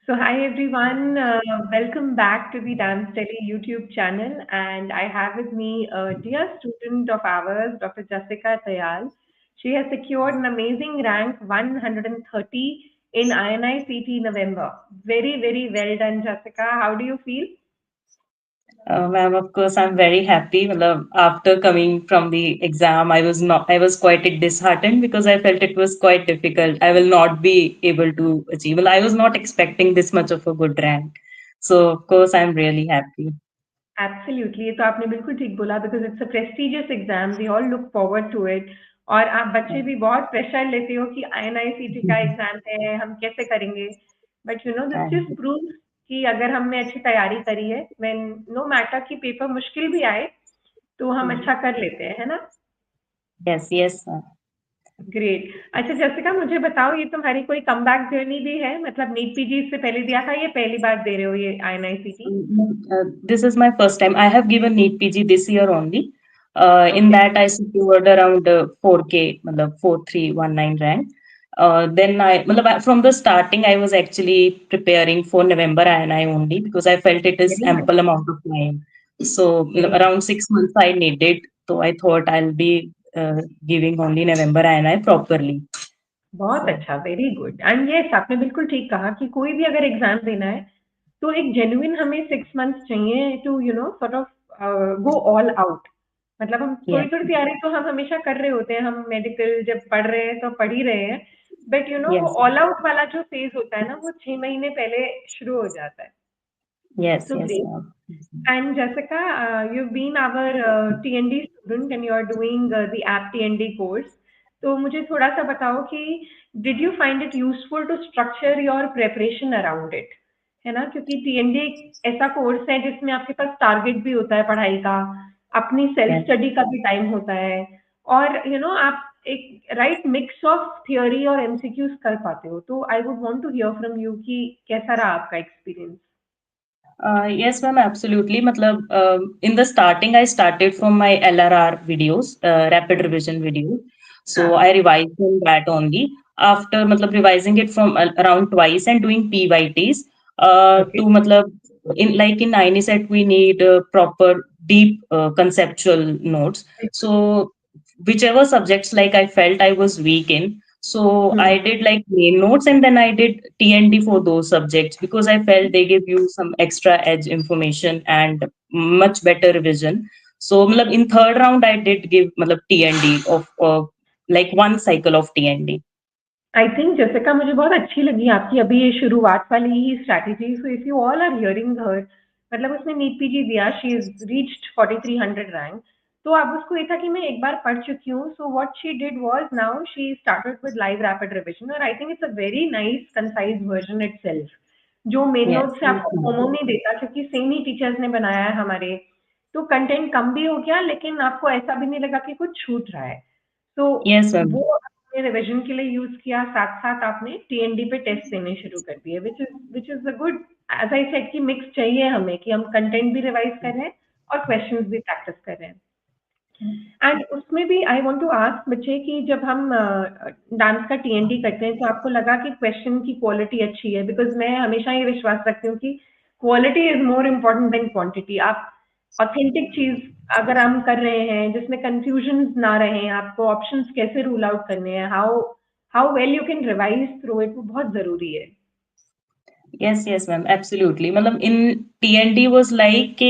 So, hi everyone, welcome back to the Dance Study YouTube channel. And I have with me a dear student of ours, Dr. Jassika Tayal. She has secured an amazing rank 130 in INICET November. Very, very well done, Jassika. How do you feel? Ma'am, of course, I'm very happy. After coming from the exam, I was quite disheartened because I felt it was quite difficult. I will not be able to achieve. Well, I was not expecting this much of a good rank. So, of course, I'm really happy. Absolutely, ये तो आपने बिल्कुल ठीक बोला because it's a prestigious exam, we all look forward to it और आप बच्चे भी बहुत प्रेशर लेते हो कि आईएनआईसीटी का एग्ज़ाम है, हम कैसे करेंगे? But this just And proves कि अगर हमने अच्छी तैयारी करी है, व्हेन नो मैटर कि पेपर मुश्किल भी आए, तो हम अच्छा कर लेते हैं, है ना? yes, yes, ma'am. ग्रेट। अच्छा जसिका मुझे बताओ ये तुम्हारी कोई कमबैक जर्नी भी है? मतलब नीट पीजी इससे पहले दिया था, ये पहली बार दे रहे हो ये INICET? This is my first time. I have given NEET PG this year only. In okay, that, I secured around 4K, matlab 4319 rank. From the starting, I was actually preparing for November INI only because I felt it is very nice, ample amount of time. So very around 6 months I needed. So I thought I'll be giving only November INI properly. बहुत So अच्छा, very good and yes आपने बिल्कुल ठीक कहा कि कोई भी अगर एग्ज़ाम देना है, तो एक जेन्युइन हमें 6 मंथ्स चाहिए to sort of go all out. मतलब हम yes, थोड़ी-थोड़ी तैयारी तो हम हमेशा कर रहे होते हैं, हम मेडिकल जब पढ़ रहे हैं तो पढ़ ही रहे हैं, बट वो yes, ऑल आउट वाला जो फेज़ होता है ना, वो 6 महीने पहले शुरू हो जाता है। yes, So yes, great. ma'am. And Jessica, you've been our TND student and you're doing the app TND course. तो मुझे थोड़ा सा बताओ कि did you find it useful to structure your preparation around it? है ना? क्योंकि TND एक ऐसा कोर्स है जिसमें आपके पास टारगेट भी होता है पढ़ाई का, अपनी सेल्फ Yes. स्टडी का भी टाइम होता है और आप एक राइट मिक्स ऑफ थियोरी और एमसीक्यूज कर पाते हो। तो I would want to hear from you कि कैसा रहा आपका experience? Yes, ma'am, absolutely. In the starting, I started from my LRR videos, rapid revision video. So I हाँ, revised in that only. After, revising it from around twice and doing PYTs, okay. in INICET, we need proper deep conceptual notes. So whichever subjects like I felt I was weak in, so hmm, I did like main notes and then I did TND for those subjects because I felt they give you some extra edge information and much better revision. So in third round I did give TND of like one cycle of TND. I think Jessica मुझे बहुत अच्छी लगी आपकी अभी ये शुरुआत वाली ही strategy. So if you all are hearing her मतलब उसने नीट पीजी दिया, शी इज रीच्ड 4300 रैंक। तो अब उसको ये था कि मैं एक बार पढ़ चुकी हूँ, so what she did was now she started with live rapid revision और I think it's a very nice concise version itself, जो मेन नोट Yes. से आपको फोमो नहीं देता क्योंकि सेम ही टीचर्स ने बनाया है हमारे। तो कंटेंट कम भी हो गया लेकिन आपको ऐसा भी नहीं लगा कि कुछ छूट रहा है। तो Yes, ma'am. वो आपने रिविजन के लिए यूज़ किया, साथ-साथ आपने टीएनडी पे टेस्ट देने शुरू कर दिए, which is a good as I said कि मिक्स चाहिए हमें कि हम कंटेंट भी रिवाइज़ कर रहे हैं और क्वेश्चंस भी प्रैक्टिस कर रहे हैं। एंड उसमें भी आई वांट टू आस्क बच्चे कि जब हम डांस का टीएनडी करते हैं तो आपको लगा कि क्वेश्चन की क्वालिटी अच्छी है? बिकॉज़ मैं हमेशा ये विश्वास रखती हूँ कि quality is more important then quantity. आप ऑथेंटिक चीज़ अगर हम कर रहे हैं जिसमें कन्फ्यूजन्स ना रहें, आपको ऑप्शंस कैसे रूल आउट करने हैं, how how well you can revise through it वो बहुत ज़रूरी है। Yes, yes, ma'am. Absolutely. In TND was like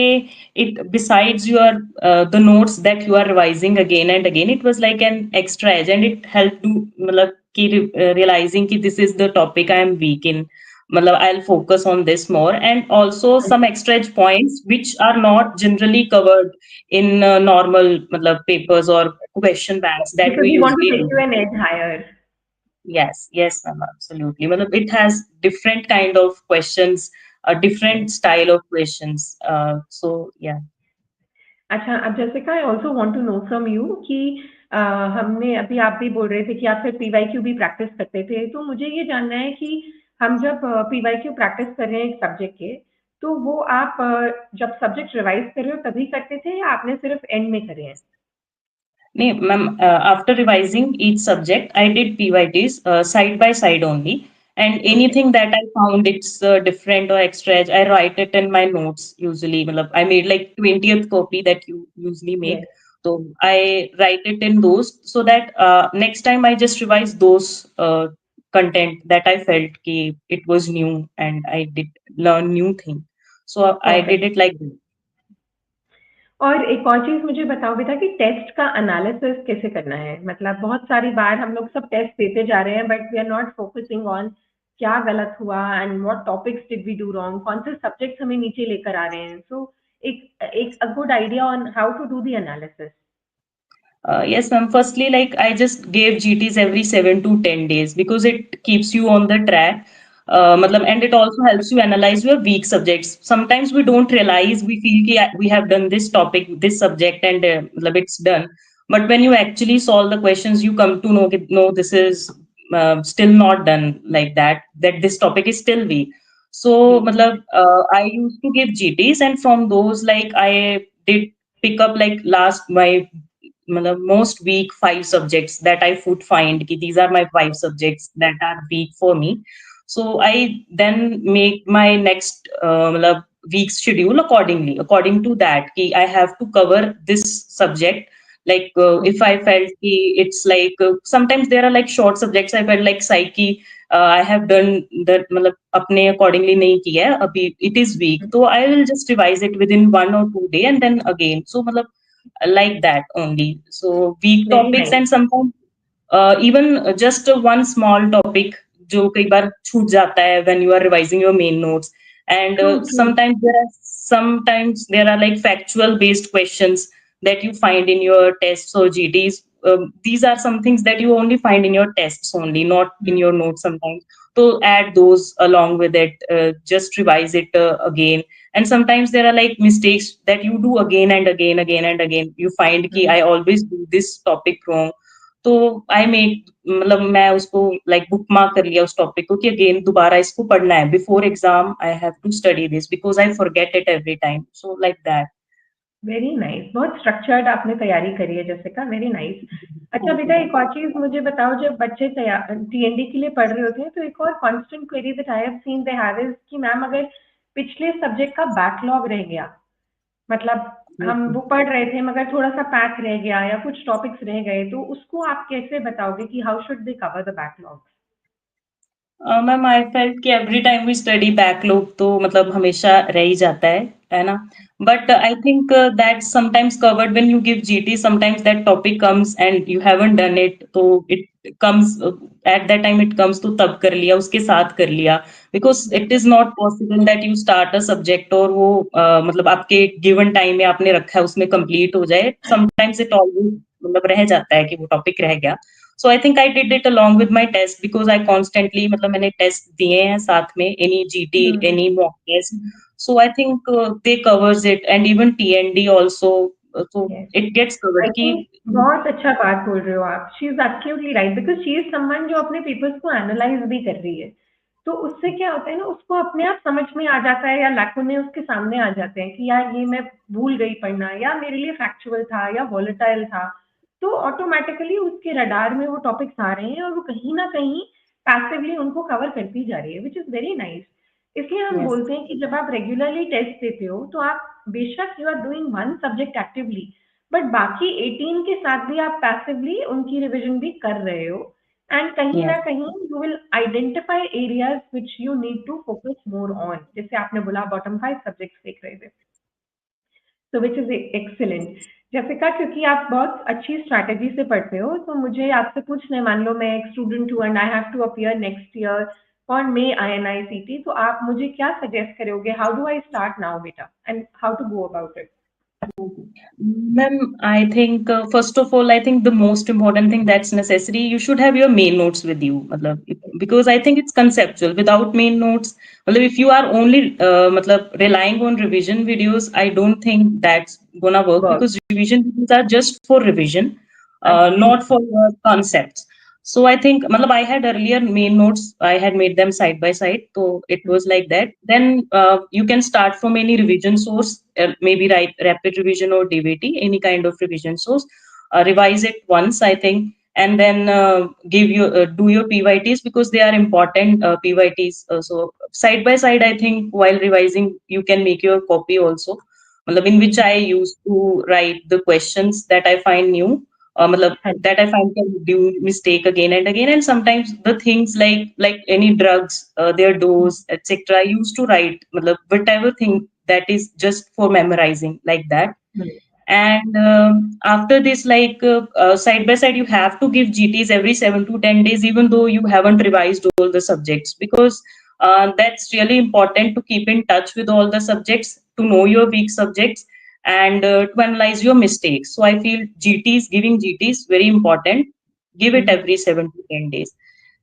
it besides your the notes that you are revising again and again, it was like an extra edge, and it helped to realizing कि this is the topic I am weak in. I'll focus on this more, and also some extra edge points which are not generally covered in normal papers or question banks that because we we want to usually take do. You an edge higher. Yes, yes, ma'am, absolutely. It has different kind of questions, a different style of questions. So yeah. अच्छा, अब Jessica I also want to know from you कि अ, हमने अभी आप भी बोल रहे थे कि आप फिर पीवाईक्यू भी प्रैक्टिस करते थे। तो मुझे ये जानना है कि हम जब पीवाईक्यू प्रैक्टिस कर रहे हैं एक सब्जेक्ट के, तो वो आप जब सब्जेक्ट रिवाइज़ कर रहे हो तभी करते थे या आपने सिर्फ़ एंड में करे हैं? Nee, ma'am, after revising each subject, I did PYTs side by side only. And Okay. anything that I found it's different or extra edge, I write it in my notes usually. Matlab, I made like 20th copy that you usually make. Yes. So I write it in those so that next time I just revise those content that I felt ki it was new and I did learn new thing. So I did Perfect. it like that. और एक और चीज़ मुझे बताओ बेटा कि test का analysis कैसे करना है? मतलब बहुत सारी बार हम लोग सब टेस्ट देते जा रहे हैं but we are not focusing on क्या गलत हुआ and what topics did we do wrong, कौन से सब्जेक्ट्स हमें नीचे लेकर आ रहे हैं। सो एक एक a good idea on how to do the analysis. Yes, ma'am. Firstly, like I just gave GTs every 7 to 10 days because it keeps you on the track. And it also helps you analyze your weak subjects. Sometimes we don't realize we feel we have done this topic, this subject, and it's done. But when you actually solve the questions, you come to know that no, this is still not done like that. That this topic is still weak. So, जी। I used to give GTs, and from those, like I did pick up like last my most weak 5 subjects that I would find ki these are my 5 subjects that are weak for me. So I then make my next week schedule accordingly, according to that. Ki I have to cover this subject. Like if I felt ki it's like sometimes there are like short subjects. I felt like psyche. I have done that. अपने accordingly नहीं किया है अभी it is weak. So I will just revise it within 1 or 2 day and then again. So like that only. So weak very topics nice. and sometimes even just one small topic जो कई बार छूट जाता है when you are revising your main notes. And true true. sometimes there are like factual based questions that you find in your tests or GTs. These are some things that you only find in your tests only, not in your notes sometimes. So add those along with it. Just revise it again. And sometimes there are like mistakes that you do again and again, again and again. You find कि I always do this topic wrong. तो I make मैं उसको like book mark कर लिया उस topic को कि again दोबारा इसको पढ़ना है before exam I have to study this because I forget it every time so like that very nice, बहुत स्ट्रक्चर्ड आपने तैयारी करी है जैसिका, वेरी नाइस। अच्छा थैंक बेटा, यू एक और चीज़ मुझे बताओ, जब बच्चे तैयार टीएनडी के लिए पढ़ रहे होते हैं तो एक और constant query that I have seen they have is कि मैम अगर पिछले सब्जेक्ट का बैकलॉग रह गया, मतलब हम वो पढ़ रहे थे मगर थोड़ा सा पैथ रह गया या कुछ टॉपिक्स रह गए, तो उसको आप कैसे बताओगे कि how should they cover the backlog? Ma'am I felt कि every time we study backlog तो हमेशा रह ही जाता है ना but I think that sometimes covered when you give GT sometimes that topic comes and you haven't done it तो it comes at that time it comes तो तब कर लिया उसके साथ कर लिया because it is not possible that you start a subject और वो आपके गिवन टाइम में आपने रखा है उसमें कंप्लीट हो जाए समटाइम्स इट ऑलवेज रह जाता है कि वो टॉपिक रह गया so I think I did it along with my test because I constantly मैंने टेस्ट दिए हैं साथ में any GT hmm. any mock test so I think they covers it and even TND also so yes. it gets I covered कि think बहुत अच्छा बात बोल रहे हो आप। She is absolutely right because she is someone जो अपने पेपर्स को एनालाइज़ भी कर रही है। तो उससे क्या होता है ना, उसको अपने आप समझ में आ जाता है या लैकुने उसके सामने आ जाते हैं कि यार ये मैं भूल गई पढ़ना, या मेरे लिए फैक्चुअल था या वोलेटाइल था। तो ऑटोमैटिकली उसके रडार में वो टॉपिक्स आ रहे हैं और वो कहीं न कहीं पैसिवली उनको कवर करती जा रही है, व्हिच इज़ वेरी नाइस। इसलिए हम yes बोलते हैं कि जब आप रेगुलरली टेस्ट देते हो तो आप बेशक you are doing one subject actively, but बाकी 18 के साथ भी आप पैसिवली उनकी रिवीजन भी कर रहे हो, एंड कहीं ना yes कहीं you will identify areas which you need to focus more on, जैसे आपने बोला बॉटम 5 सब्जेक्ट्स देख रहे थे, so which is excellent. Jessica, क्योंकि आप बहुत अच्छी स्ट्रैटेजी से पढ़ते हो तो मुझे आपसे पूछना है, मान लो मैं एक स्टूडेंट हूँ and I have to appear next year for my INICT, तो आप मुझे क्या सजेस्ट करोगे? How do I start now बेटा, and how to go about it? Ma'am, I think first of all, I think the most important thing that's necessary, you should have your main notes with you. Because I think it's conceptual. Without main notes, if you are only relying on revision videos, I don't think that's gonna work work. because revision videos are just for revision, अच्छा। not for your concepts. So I think, I had earlier main notes, I had made them side by side. So it was like that. Then you can start from any revision source, maybe write rapid revision or DVT, any kind of revision source. Revise it once, I think. and then give you do your PYTs because they are important PYTs. So side by side, I think while revising, you can make your copy also. मतलब in which I used to write the questions that I find new, मतलब हाँ that I find can do mistake again and again, and sometimes the things like any drugs, their dose, etc. I used to write, मतलब whatever thing that is just for memorizing like that. जी And after this, side by side, you have to give GTs every 7 to 10 days, even though you haven't revised all the subjects, because that's really important to keep in touch with all the subjects, to know your weak subjects, and to analyze your mistakes. So I feel GTs, giving GTs, very important. Give it every 7 to 10 days.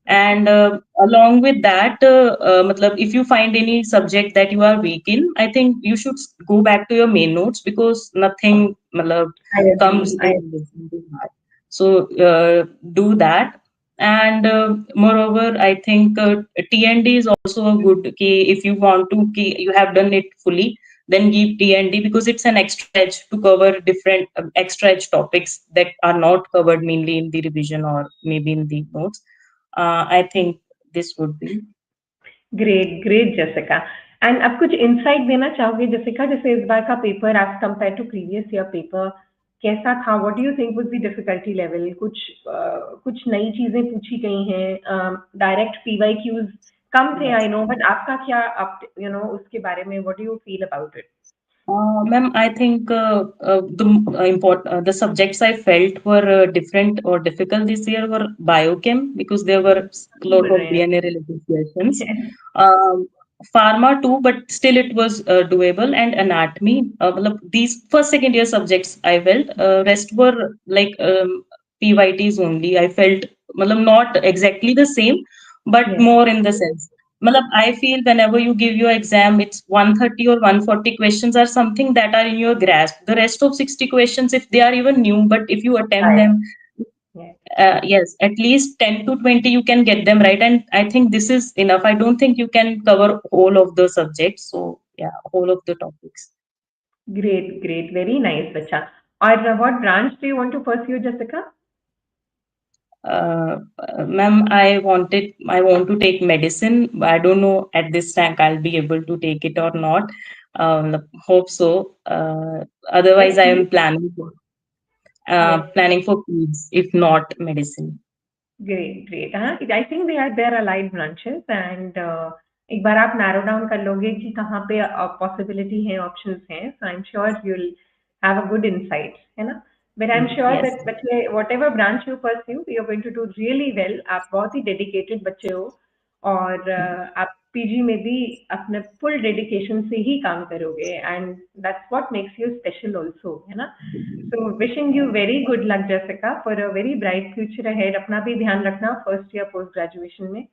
okay And along with that, matlab, if you find any subject that you are weak in, I think you should go back to your main notes, because nothing matlab, I comes agree I in relation to that. So do that. And moreover, I think TND is also a good key. If you want to key, you have done it fully, then give TND, because it's an extra edge to cover different extra edge topics that are not covered mainly in the revision or maybe in the notes. I think this would be. Great great Jessica and आप कुछ insight देना चाहोगे Jessica जैसे इस बार का paper as compared to previous year paper कैसा था what do you think was the difficulty level कुछ कुछ नई चीजें पूछी गई हैं डायरेक्ट पीवाईक्यूज कम थे आई Yes. नो बट आपका क्या आप यू नो उसके बारे में what do you feel about it Ma'am, I think the subjects I felt were different or difficult this year were biochem, because there were a lot बोल of रहे हैं DNA related questions. Um, Pharma too, but still it was doable. And anatomy, matlab, these first second year subjects I felt. Rest were like PYTs only. I felt, matlab, not exactly the same, but yes more in the sense. Matlab, I feel whenever you give your exam, it's 130 or 140 questions are something that are in your grasp. The rest of 60 questions, if they are even new, but if you attempt right them, yes yes, at least 10 to 20, you can get them right. And I think this is enough. I don't think you can cover all of the subjects. So, yeah, whole of the topics. Great great very nice बच्चा और what branch do you want to pursue Jessica Ma'am, I want to take medicine. I don't know at this rank I'll be able to take it or not. Hope so. Otherwise, I am Yes, planning for PEDS, if not medicine. great, great. हाँ, I think they are allied branches and एक बार आप narrow down कर लोगे कि कहाँ पे possibility है, options हैं, so I'm sure you'll have a good insight, है ना? But I'm sure Yes, that बच्चे whatever branch you pursue, you're going to do really well. आप बहुत ही dedicated बच्चे हो और आप पीजी में भी अपने full dedication से ही काम करोगे and that's what makes you special also, है ना? So wishing you very good luck, Jessica, for a very bright future ahead. अपना भी ध्यान रखना first year post graduation में.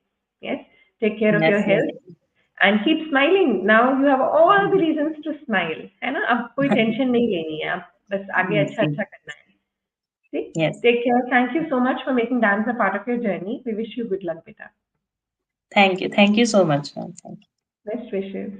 Yes, take care of your yes, yes. health and keep smiling. Now you have all the reasons to smile. है ना? अब कोई tension नहीं लेनी है. अब बस आगे Yes, अच्छा yes, अच्छा करना है. See? yes. Take care. Thank you so much for making dance a part of your journey. We wish you good luck, beta. Thank you. Thank you so much, ma'am. Thank you. Best wishes.